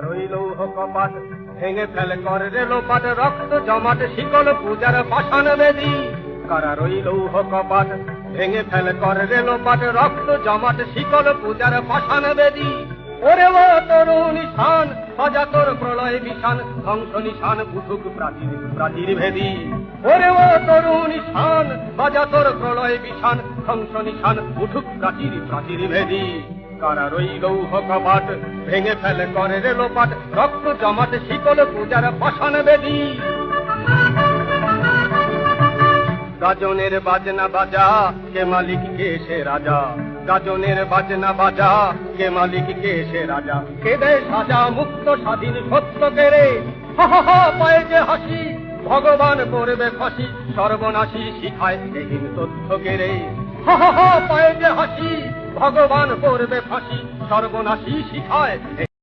রইল কপাট ভেঙে ফেলে কর রেলোপাট রক্ত জমাট শিকল পূজার পাষাণ বেদী কারা রইল কপাট ভেঙে ফেলে কর রেলোপাট রক্ত জমাট শিকল পূজার পাষাণ বেদী ওরে ও তরুণ নিশান সাজা তোর প্রলয় বিশান ধ্বংস নিশান উঠুক প্রাচীর প্রাচীর ভেদী ওরে ও তরুণ নিশান সাজা তোর প্রলয় বিশান ধ্বংস নিশান উঠুক প্রাচীর প্রাচীর ভেদী কারা রইল কপাট ভেঙে ফেলে করে রেলোপাট রক্ত জমাট শিকল পূজার পাষাণ বেদী গাজনের বাজনা বাজা কে মালিক কে সে রাজা গাজনের বাজনা বাজা কে মালিক কে সে রাজা কে দেয় সাজা মুক্ত স্বাধীন সত্য কেড়ে হা হা হা পায়ে যে হাসি ভগবান করবে ফাঁসি সর্বনাশী শিখায় এহীন তথ্য কেড়ে হা হা হা পায়ে যে হাসি ভগবান করবে ফাঁসি সর্বনাশী শিখায়